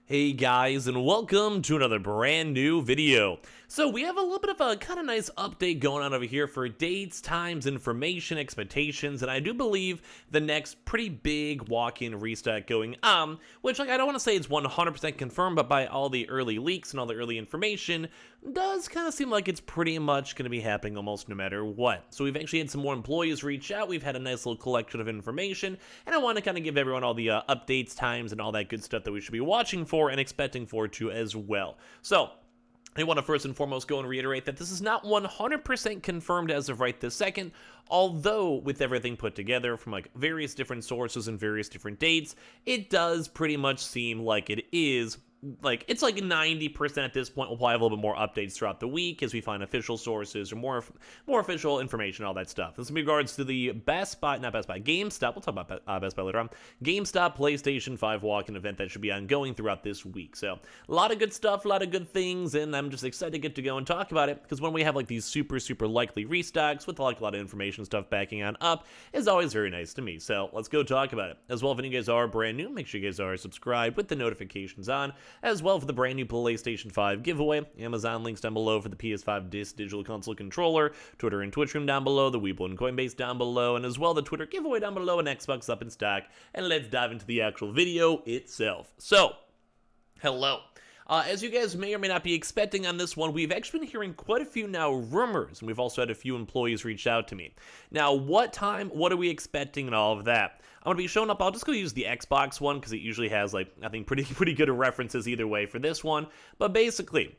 Hey guys, and welcome to another brand new video. So we have a little bit of a kind of nice update going on over here for dates, times, information, expectations, and I do believe the next pretty big walk-in restock going on, which I don't want to say it's 100% confirmed, but by all the early leaks and all the early information, does kind of seem like it's pretty much going to be happening almost no matter what. So we've actually had some more employees reach out, we've had a nice little collection of information, and I want to kind of give everyone all the updates, times, and all that good stuff that we should be watching for and expecting forward to as well. So I want to first and foremost go and reiterate that this is not 100% confirmed as of right this second, although with everything put together from like various different sources and various different dates, it does pretty much seem like it is. Like, it's like 90% at this point. We'll probably have a little bit more updates throughout the week as we find official sources or more official information, all that stuff. This in regards to the GameStop. We'll talk about Best Buy later on. GameStop PlayStation 5 walk-in event that should be ongoing throughout this week. So, a lot of good stuff, a lot of good things, and I'm just excited to get to go and talk about it because when we have like these super likely restocks with like a lot of information stuff backing on up, is always very nice to me. So, let's go talk about it. As well, if any of you guys are brand new, make sure you guys are subscribed with the notifications on. As well for the brand new PlayStation 5 giveaway, Amazon links down below for the PS5 Digital Console Controller, Twitter and Twitch room down below, the Webull and Coinbase down below, and as well the Twitter giveaway down below, and Xbox up in stock. And let's dive into the actual video itself. So, hello. As you guys may or may not be expecting on this one, we've actually been hearing quite a few now rumors, and we've also had a few employees reach out to me. Now, what time, what are we expecting, and all of that? I'm going to be showing up, I'll just go use the Xbox one, because it usually has, like, I think pretty good references either way for this one. But basically,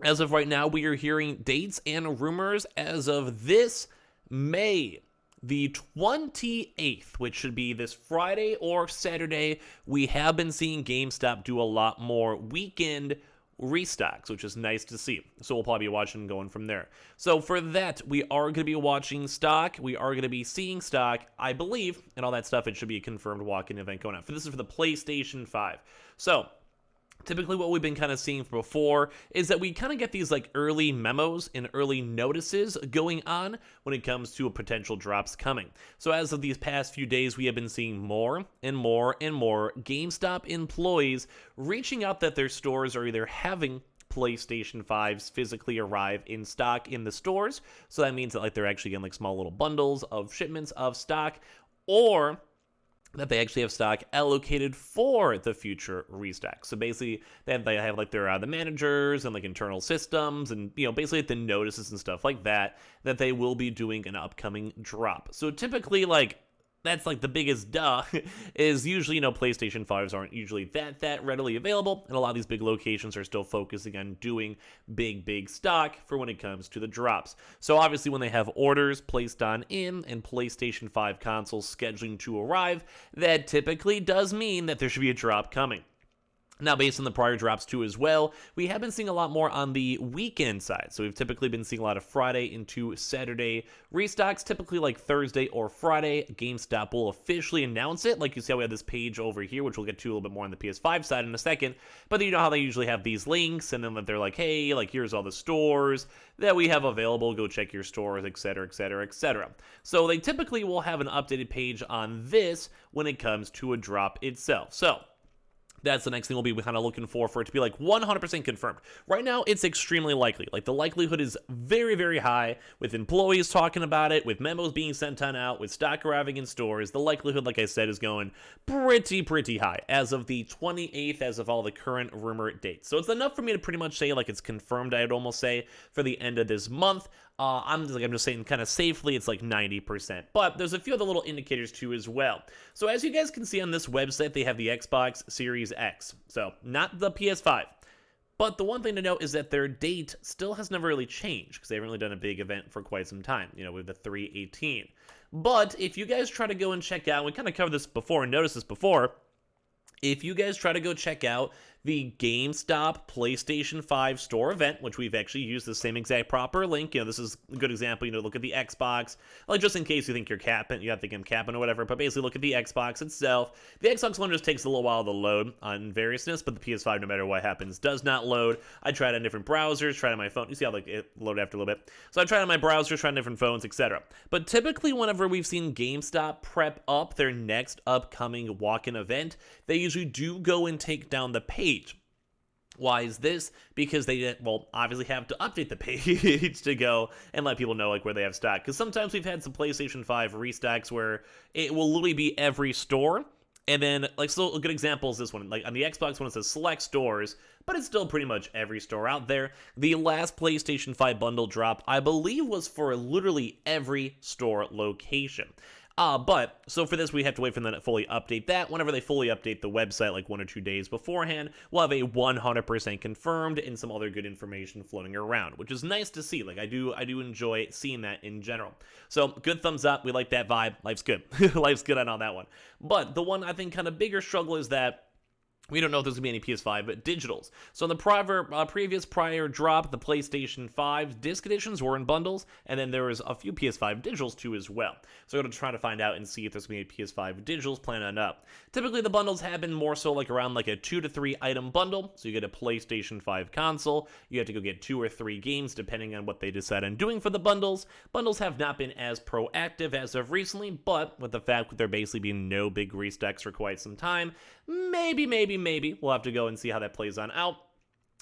as of right now, we are hearing dates and rumors as of this May the 28th, which should be this Friday or Saturday. We have been seeing GameStop do a lot more weekend restocks, which is nice to see. So we'll probably be watching going from there. So for that, we are going to be watching stock. We are going to be seeing stock, I believe, and all that stuff. It should be a confirmed walk-in event going on. This is for the PlayStation 5. So typically what we've been kind of seeing before is that we kind of get these like early memos and early notices going on when it comes to potential drops coming. So as of these past few days, we have been seeing more and more and more GameStop employees reaching out that their stores are either having PlayStation 5s physically arrive in stock in the stores. So that means that like they're actually getting like small little bundles of shipments of stock, or that they actually have stock allocated for the future restock. So basically, they have like their the managers and like internal systems and, you know, basically the notices and stuff like that, that they will be doing an upcoming drop. So typically, like, that's like the biggest is usually, you know, PlayStation 5s aren't usually that readily available, and a lot of these big locations are still focusing on doing big stock for when it comes to the drops. So obviously when they have orders placed on in and PlayStation 5 consoles scheduling to arrive, that typically does mean that there should be a drop coming. Now, based on the prior drops too as well, we have been seeing a lot more on the weekend side. So we've typically been seeing a lot of Friday into Saturday restocks, typically like Thursday or Friday. GameStop will officially announce it. Like you see how we have this page over here, which we'll get to a little bit more on the PS5 side in a second. But you know how they usually have these links, and then they're like, hey, like here's all the stores that we have available. Go check your stores, etc., etc., etc. So they typically will have an updated page on this when it comes to a drop itself. So that's the next thing we'll be kind of looking for it to be like 100% confirmed. Right now, it's extremely likely. Like, the likelihood is very high with employees talking about it, with memos being sent on out, with stock arriving in stores. The likelihood, like I said, is going pretty high as of the 28th, as of all the current rumor dates. So it's enough for me to pretty much say like it's confirmed, I'd almost say, for the end of this month. I'm just saying kind of safely it's like 90%, but there's a few other little indicators too as well. So as you guys can see on this website, they have the Xbox Series X, so not the PS5. But the one thing to note is that their date still has never really changed because they haven't really done a big event for quite some time, you know, with the 3/18. But if you guys try to go and check out, we kind of covered this before and noticed this before, if you guys try to go check out the GameStop PlayStation 5 store event, which we've actually used the same exact proper link. You know, this is a good example. You know, look at the Xbox, like just in case you think you're capping, you have to think I'm capping or whatever, but basically look at the Xbox itself. The Xbox one just takes a little while to load on variousness, but the PS5, no matter what happens, does not load. I tried on different browsers, tried on my phone. You see how like it loaded after a little bit. So I tried on my browsers, tried on different phones, etc. But typically whenever we've seen GameStop prep up their next upcoming walk-in event, they usually do go and take down the page. Why is this? Because they, well, obviously have to update the page to go and let people know like where they have stock. Because sometimes we've had some PlayStation 5 restocks where it will literally be every store. And then, like, so a good example is this one. Like, on the Xbox one, it says select stores, but it's still pretty much every store out there. The last PlayStation 5 bundle drop, I believe, was for literally every store location. But, so for this, we have to wait for them to fully update that. Whenever they fully update the website, like 1 or 2 days beforehand, we'll have a 100% confirmed and some other good information floating around, which is nice to see. Like, I do enjoy seeing that in general. So, good thumbs up. We like that vibe. Life's good. Life's good on all that one. But the one I think kind of bigger struggle is that we don't know if there's going to be any PS5 digitals. So in the previous prior drop, the PlayStation 5 disc editions were in bundles, and then there was a few PS5 digitals too as well. So I'm going to try to find out and see if there's going to be any PS5 digitals planned up. Typically the bundles have been more so like around like a 2 to 3 item bundle. So you get a PlayStation 5 console, you have to go get 2 or 3 games depending on what they decide on doing for the bundles. Bundles have not been as proactive as of recently, but with the fact that there basically being no big restocks for quite some time, maybe we'll have to go and see how that plays on out,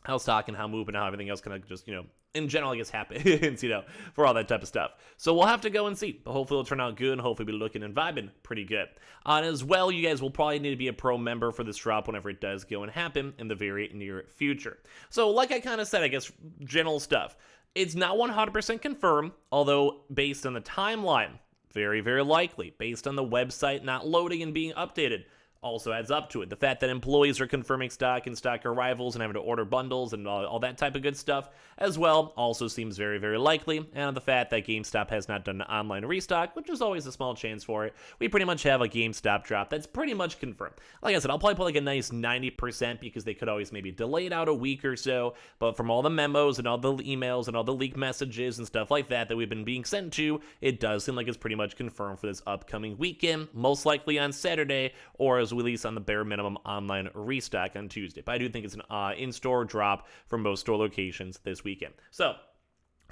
how stock and how move and how everything else kind of just, in general, I guess, happens, for all that type of stuff. So we'll have to go and see, but hopefully it'll turn out good and hopefully be looking and vibing pretty good. And as well, you guys will probably need to be a pro member for this drop whenever it does go and happen in the very near future. So like I kind of said, I guess, general stuff. It's not 100% confirmed, although based on the timeline, very, very likely, based on the website not loading and being updated, also adds up to it. The fact that employees are confirming stock and stock arrivals and having to order bundles and all that type of good stuff as well also seems very, very likely. And the fact that GameStop has not done an online restock, which is always a small chance for it, we pretty much have a GameStop drop that's pretty much confirmed. Like I said, I'll probably put like a nice 90% because they could always maybe delay it out a week or so, but from all the memos and all the emails and all the leaked messages and stuff like that we've been being sent to, it does seem like it's pretty much confirmed for this upcoming weekend, most likely on Saturday, or as release on the bare minimum online restock on Tuesday. But I do think it's an in-store drop for most store locations this weekend. So,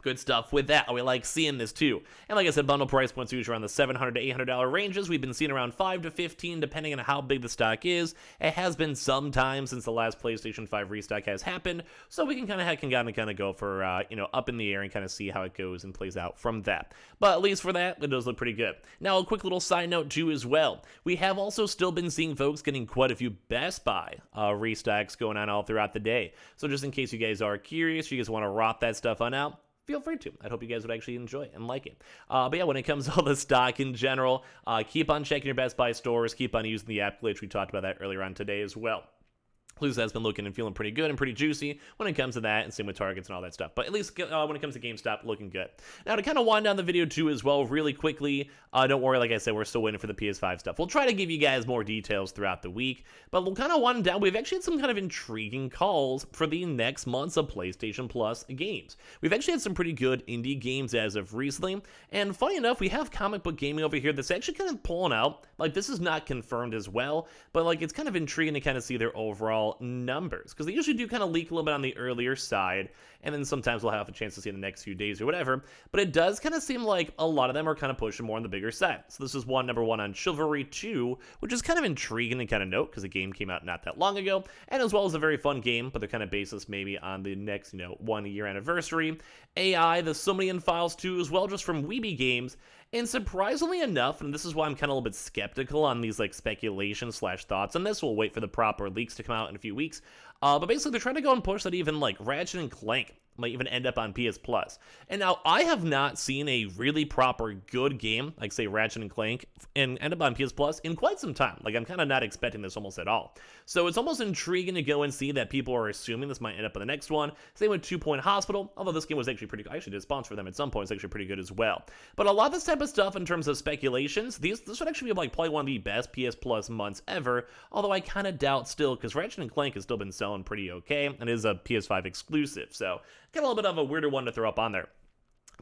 good stuff with that. We like seeing this too. And like I said, bundle price points usually around the $700 to $800 ranges. We've been seeing around $5 to $15 depending on how big the stock is. It has been some time since the last PlayStation 5 restock has happened, so we can kind of go for up in the air and kind of see how it goes and plays out from that. But at least for that, it does look pretty good. Now, a quick little side note too as well. We have also still been seeing folks getting quite a few Best Buy restocks going on all throughout the day. So just in case you guys are curious, you guys want to rot that stuff on out, feel free to. I hope you guys would actually enjoy and like it. But yeah, when it comes to all the stock in general, keep on checking your Best Buy stores. Keep on using the app glitch. We talked about that earlier on today as well. Blues has been looking and feeling pretty good and pretty juicy when it comes to that, and same with Targets and all that stuff. But at least when it comes to GameStop, looking good. Now, to kind of wind down the video too as well, really quickly, don't worry, like I said, we're still waiting for the PS5 stuff. We'll try to give you guys more details throughout the week, but we'll kind of wind down. We've actually had some kind of intriguing calls for the next months of PlayStation Plus games. We've actually had some pretty good indie games as of recently, and funny enough, we have comic book gaming over here that's actually kind of pulling out. Like, this is not confirmed as well, but like, it's kind of intriguing to kind of see their overall numbers, because they usually do kind of leak a little bit on the earlier side, and then sometimes we'll have a chance to see in the next few days or whatever, but it does kind of seem like a lot of them are kind of pushing more on the bigger side. So this is number one on Chivalry 2, which is kind of intriguing to kind of note, because the game came out not that long ago, and as well as a very fun game, but they're kind of baseless maybe on the next, 1 year anniversary. AI, the Sony Files 2 as well, just from Weeby Games. And surprisingly enough, and this is why I'm kind of a little bit skeptical on these like speculations / thoughts on this, we'll wait for the proper leaks to come out in a few weeks, but basically they're trying to go and push that even like Ratchet and Clank might even end up on PS Plus. And now I have not seen a really proper good game like say Ratchet and Clank and end up on PS Plus in quite some time. Like, I'm kind of not expecting this almost at all. So it's almost intriguing to go and see that people are assuming this might end up on the next one. Same with 2 Point Hospital, although this game was actually pretty good. I actually did sponsor them at some point. It's actually pretty good as well. But a lot of this type of stuff in terms of speculations, this would actually be like probably one of the best PS Plus months ever, although I kind of doubt still, because Ratchet and Clank has still been selling pretty okay and is a PS5 exclusive. So got a little bit of a weirder one to throw up on there.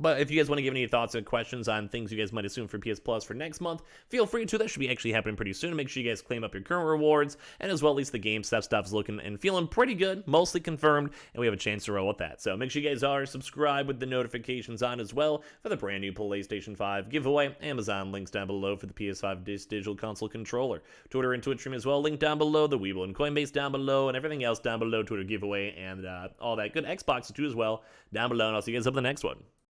But if you guys want to give any thoughts and questions on things you guys might assume for PS Plus for next month, feel free to. That should be actually happening pretty soon. Make sure you guys claim up your current rewards, and as well, at least the GameStop stuff's looking and feeling pretty good, mostly confirmed, and we have a chance to roll with that. So make sure you guys are subscribed with the notifications on as well for the brand new PlayStation 5 giveaway. Amazon links down below for the PS5 Digital Console controller. Twitter and Twitch stream as well, link down below. The Weeble and Coinbase down below, and everything else down below. Twitter giveaway and all that good Xbox too as well down below. And I'll see you guys up in the next one.